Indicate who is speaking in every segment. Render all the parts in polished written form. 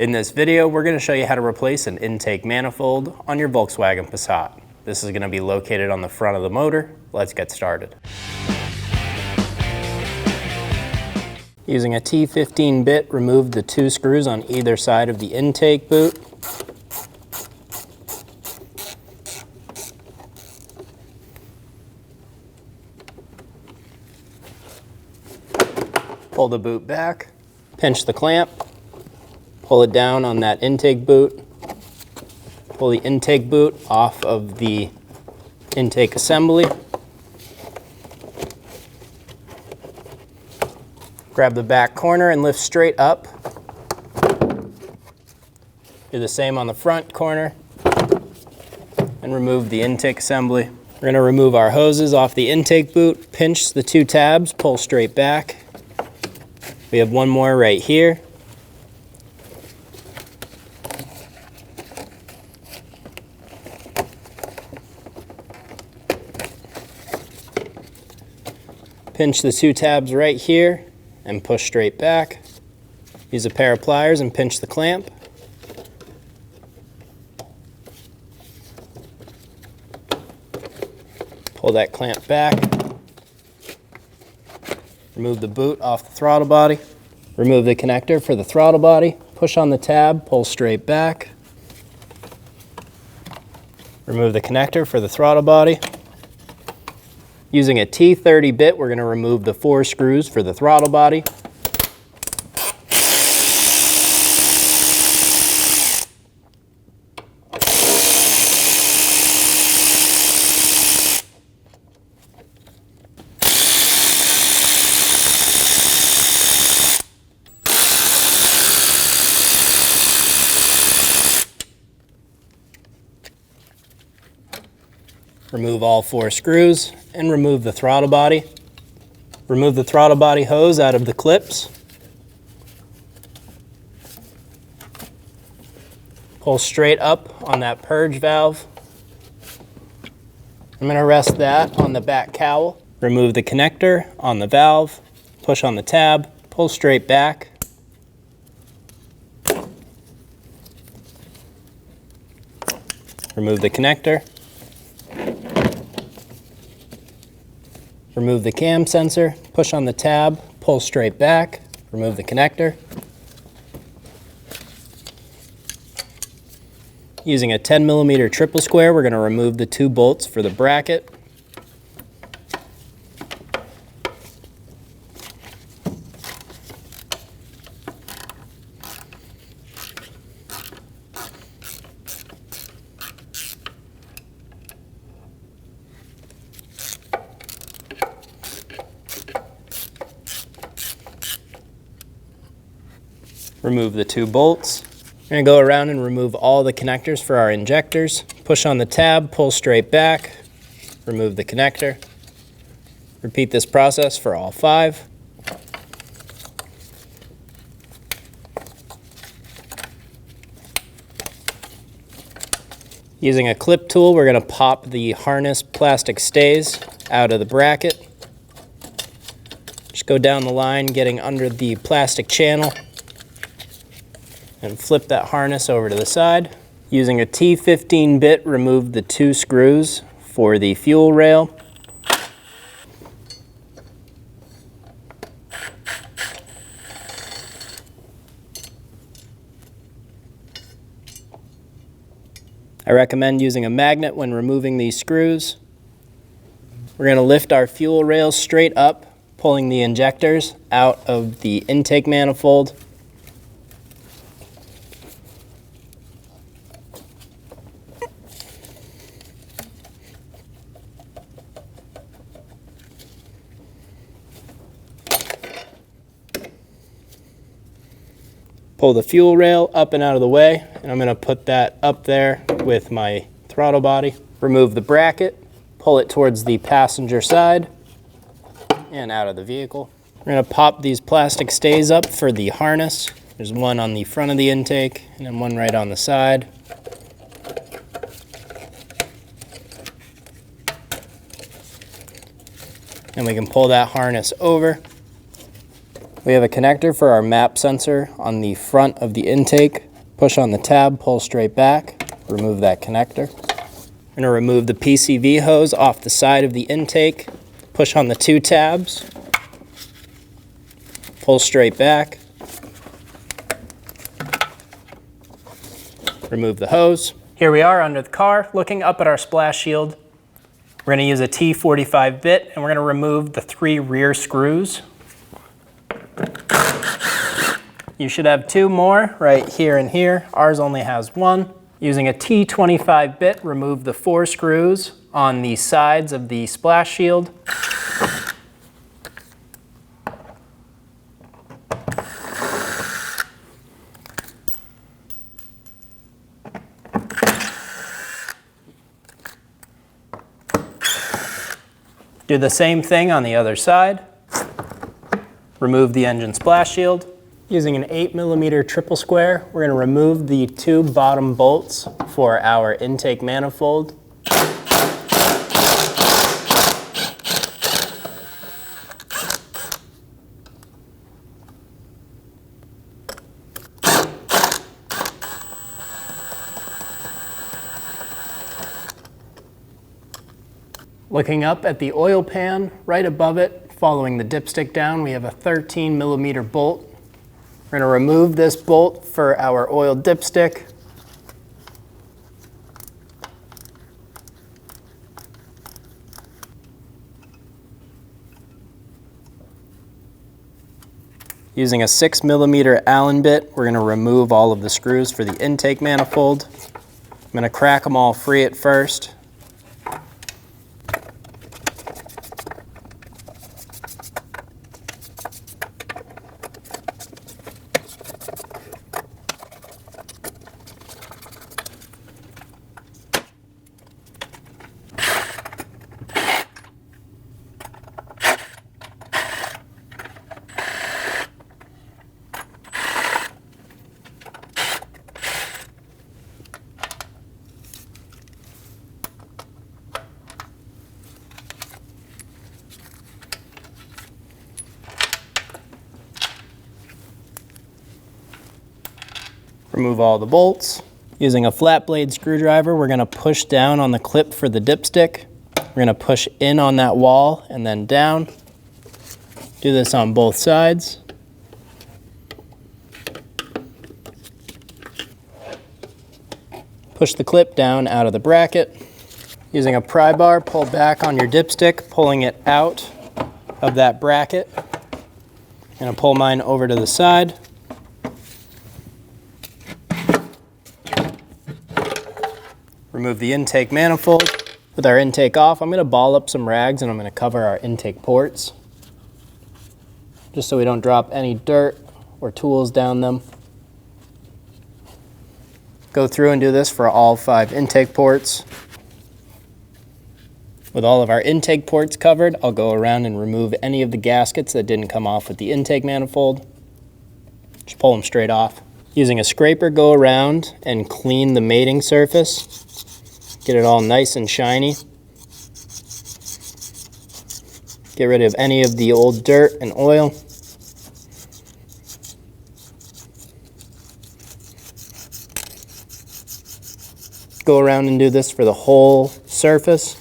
Speaker 1: In this video, we're going to show you how to replace an intake manifold on your Volkswagen Passat. This is going to be located on the front of the motor. Let's get started. Using a T15 bit, remove the 2 screws on either side of the intake boot. Pull the boot back, pinch the clamp, pull it down on that intake boot, pull the intake boot off of the intake assembly, grab the back corner and lift straight up. Do the same on the front corner and remove the intake assembly. We're going to remove our hoses off the intake boot, pinch the 2 tabs, pull straight back. We have one more right here. Pinch the 2 tabs right here and push straight back. Use a pair of pliers and pinch the clamp. Pull that clamp back. Remove the boot off the throttle body. Remove the connector for the throttle body. Push on the tab, pull straight back. Remove the connector for the throttle body. Using a T30 bit, we're going to remove the 4 screws for the throttle body. Remove all 4 screws and remove the throttle body. Remove the throttle body hose out of the clips. Pull straight up on that purge valve. I'm going to rest that on the back cowl. Remove the connector on the valve. Push on the tab. Pull straight back. Remove the connector. Remove the cam sensor, push on the tab, pull straight back, remove the connector. Using a 10mm triple square, we're going to remove the 2 bolts for the bracket. Remove the 2 bolts. We're going to go around and remove all the connectors for our injectors. Push on the tab, pull straight back, remove the connector. Repeat this process for all 5. Using a clip tool, we're going to pop the harness plastic stays out of the bracket. Just go down the line, getting under the plastic channel, and flip that harness over to the side. Using a T15 bit, remove the 2 screws for the fuel rail. I recommend using a magnet when removing these screws. We're going to lift our fuel rails straight up, pulling the injectors out of the intake manifold. Pull the fuel rail up and out of the way, and I'm going to put that up there with my throttle body. Remove the bracket, pull it towards the passenger side and out of the vehicle. We're going to pop these plastic stays up for the harness. There's one on the front of the intake and then one right on the side. And we can pull that harness over. We have a connector for our map sensor on the front of the intake. Push on the tab, pull straight back, remove that connector. I'm going to remove the PCV hose off the side of the intake. Push on the two tabs, pull straight back, remove the hose. Here we are under the car, looking up at our splash shield. We're going to use a T45 bit, and we're going to remove the 3 rear screws. You should have 2 more right here and here. Ours only has 1. Using a T25 bit, remove the 4 screws on the sides of the splash shield. Do the same thing on the other side. Remove the engine splash shield. Using an 8mm triple square, we're going to remove the 2 bottom bolts for our intake manifold. Looking up at the oil pan, right above it, following the dipstick down, we have a 13mm bolt. We're going to remove this bolt for our oil dipstick. Using a 6mm Allen bit, we're going to remove all of the screws for the intake manifold. I'm going to crack them all free at first. Remove all the bolts. Using a flat blade screwdriver, we're going to push down on the clip for the dipstick. We're going to push in on that wall and then down. Do this on both sides. Push the clip down out of the bracket. Using a pry bar, pull back on your dipstick, pulling it out of that bracket. I'm going to pull mine over to the side. Remove the intake manifold. With our intake off, I'm going to ball up some rags and I'm going to cover our intake ports, just so we don't drop any dirt or tools down them. Go through and do this for all 5 intake ports. With all of our intake ports covered, I'll go around and remove any of the gaskets that didn't come off with the intake manifold. Just pull them straight off. Using a scraper, go around and clean the mating surface. Get it all nice and shiny. Get rid of any of the old dirt and oil. Go around and do this for the whole surface.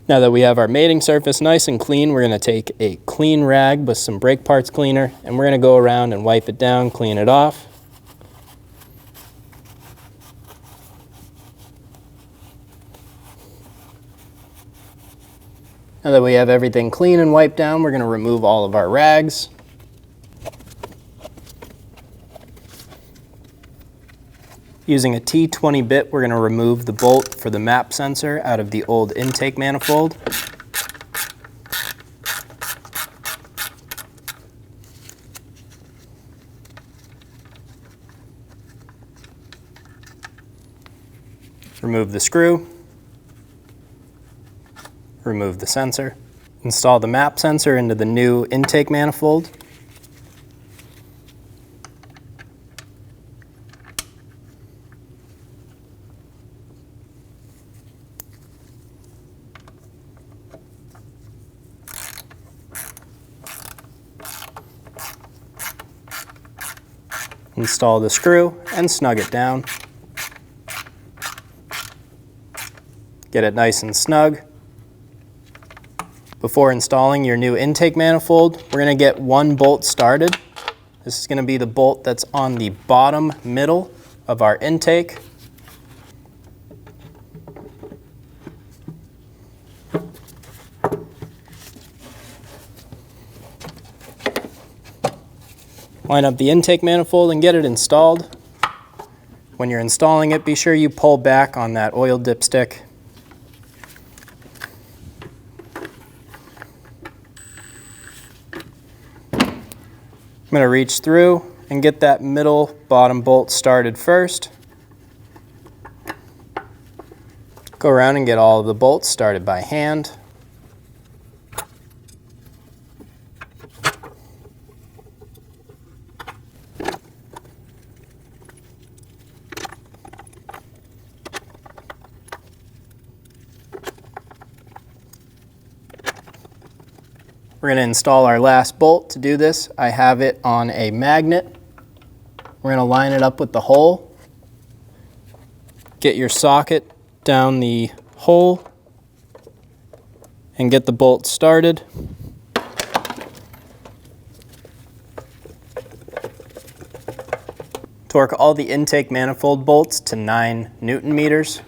Speaker 1: Now that we have our mating surface nice and clean, we're going to take a clean rag with some brake parts cleaner, and we're going to go around and wipe it down, clean it off. Now that we have everything clean and wiped down, we're going to remove all of our rags. Using a T20 bit, we're going to remove the bolt for the map sensor out of the old intake manifold. Remove the screw. Remove the sensor. Install the map sensor into the new intake manifold. Install the screw and snug it down. Get it nice and snug. Before installing your new intake manifold, we're going to get one bolt started. This is going to be the bolt that's on the bottom middle of our intake. Line up the intake manifold and get it installed. When you're installing it, be sure you pull back on that oil dipstick. I'm going to reach through and get that middle bottom bolt started first. Go around and get all of the bolts started by hand. We're going to install our last bolt. To do this, I have it on a magnet. We're going to line it up with the hole. Get your socket down the hole and get the bolt started. Torque all the intake manifold bolts to 9 Newton meters.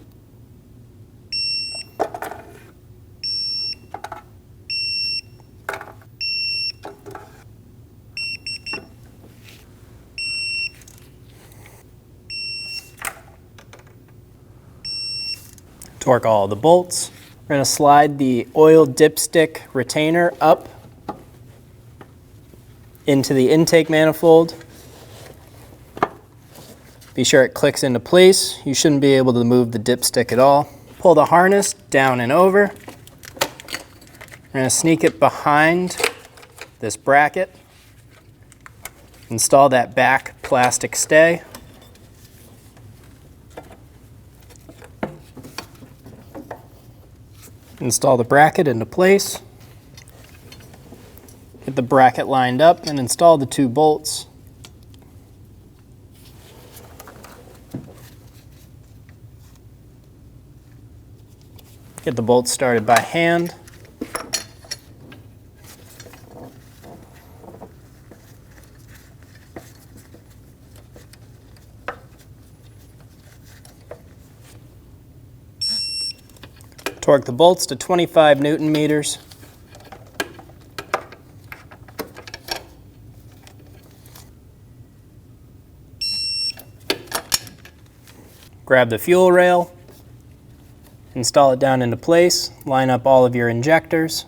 Speaker 1: Torque all the bolts. We're going to slide the oil dipstick retainer up into the intake manifold. Be sure it clicks into place. You shouldn't be able to move the dipstick at all. Pull the harness down and over. We're going to sneak it behind this bracket. Install that back plastic stay. Install the bracket into place. Get the bracket lined up and install the 2 bolts. Get the bolts started by hand. Torque the bolts to 25 Newton meters. Grab the fuel rail, install it down into place, line up all of your injectors,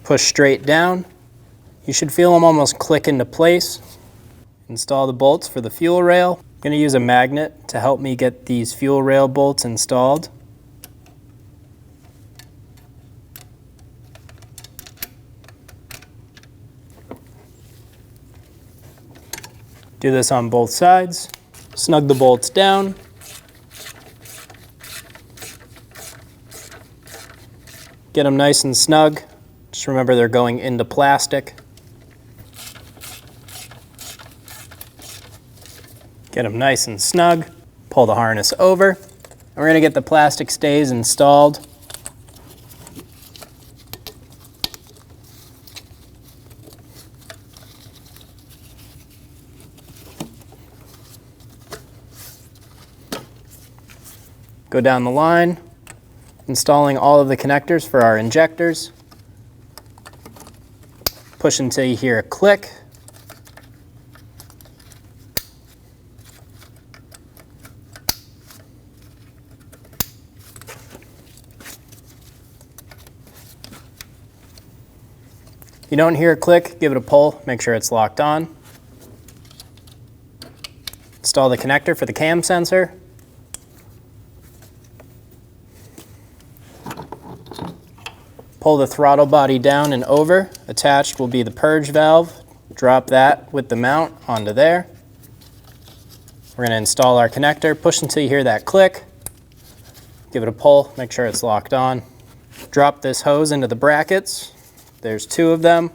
Speaker 1: push straight down. You should feel them almost click into place. Install the bolts for the fuel rail. I'm going to use a magnet to help me get these fuel rail bolts installed. Do this on both sides. Snug the bolts down. Get them nice and snug. Just remember they're going into plastic. Get them nice and snug. Pull the harness over. And we're going to get the plastic stays installed. Go down the line, installing all of the connectors for our injectors. Push until you hear a click. If you don't hear a click, give it a pull, make sure it's locked on. Install the connector for the cam sensor. Pull the throttle body down and over. Attached will be the purge valve. Drop that with the mount onto there. We're going to install our connector. Push until you hear that click. Give it a pull, make sure it's locked on. Drop this hose into the brackets. There's 2 of them.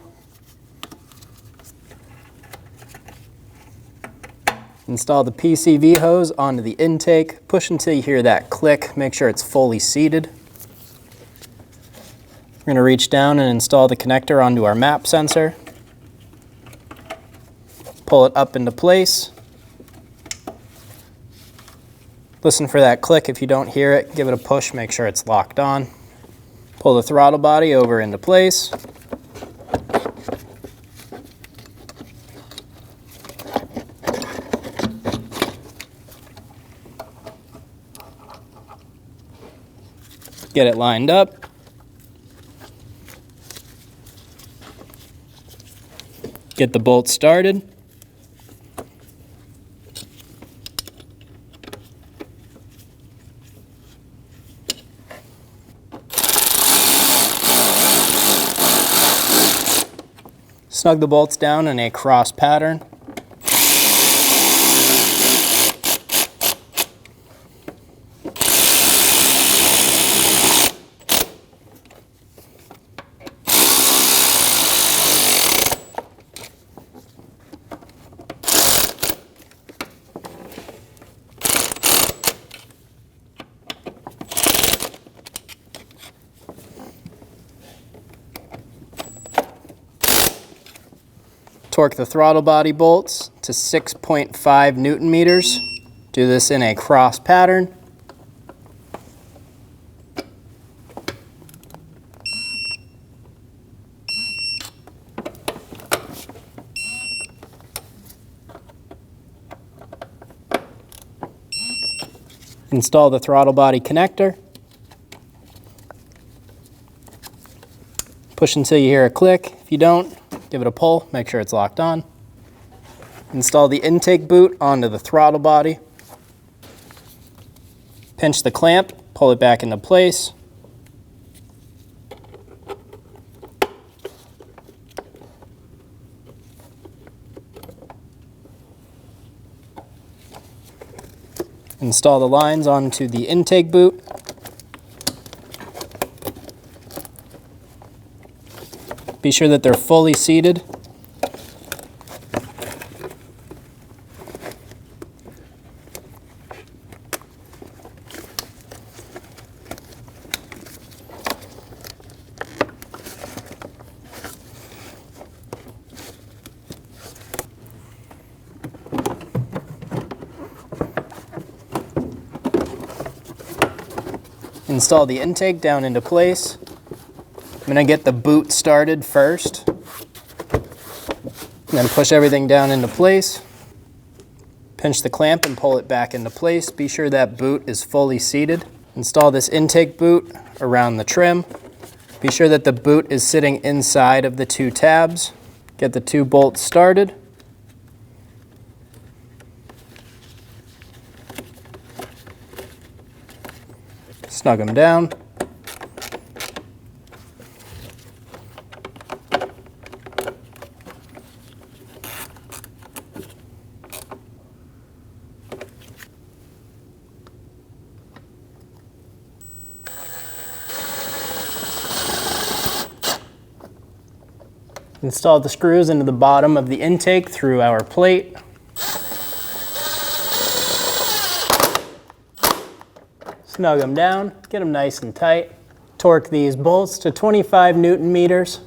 Speaker 1: Install the PCV hose onto the intake. Push until you hear that click. Make sure it's fully seated. We're going to reach down and install the connector onto our map sensor. Pull it up into place. Listen for that click. If you don't hear it, give it a push. Make sure it's locked on. Pull the throttle body over into place. Get it lined up. Get the bolt started. Snug the bolts down in a cross pattern. Torque the throttle body bolts to 6.5 Newton meters. Do this in a cross pattern. Install the throttle body connector. Push until you hear a click. If you don't, give it a pull, make sure it's locked on. Install the intake boot onto the throttle body. Pinch the clamp, pull it back into place. Install the lines onto the intake boot. Be sure that they're fully seated. Install the intake down into place. I'm going to get the boot started first, and then push everything down into place. Pinch the clamp and pull it back into place. Be sure that boot is fully seated. Install this intake boot around the trim. Be sure that the boot is sitting inside of the two tabs. Get the two bolts started. Snug them down. Install the screws into the bottom of the intake through our plate. Snug them down, get them nice and tight. Torque these bolts to 25 Newton meters.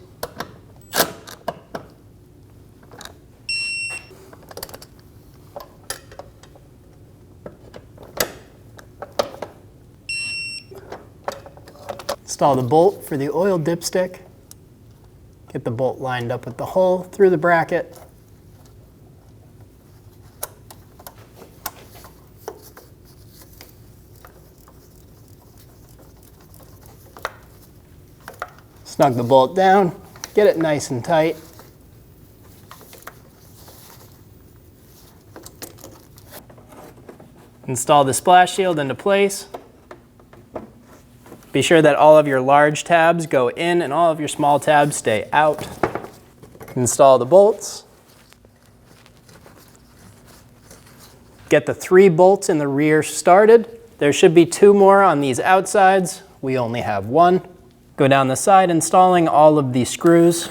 Speaker 1: Install the bolt for the oil dipstick. Get the bolt lined up with the hole through the bracket. Snug the bolt down, get it nice and tight. Install the splash shield into place. Be sure that all of your large tabs go in and all of your small tabs stay out. Install the bolts. Get the 3 bolts in the rear started. There should be 2 more on these outsides. We only have 1. Go down the side installing all of these screws.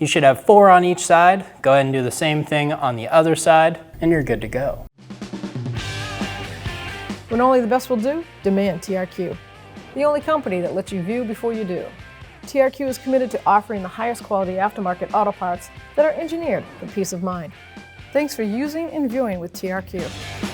Speaker 1: You should have 4 on each side. Go ahead and do the same thing on the other side, and you're good to go.
Speaker 2: When only the best will do, demand TRQ. The only company that lets you view before you do. TRQ is committed to offering the highest quality aftermarket auto parts that are engineered for peace of mind. Thanks for using and viewing with TRQ.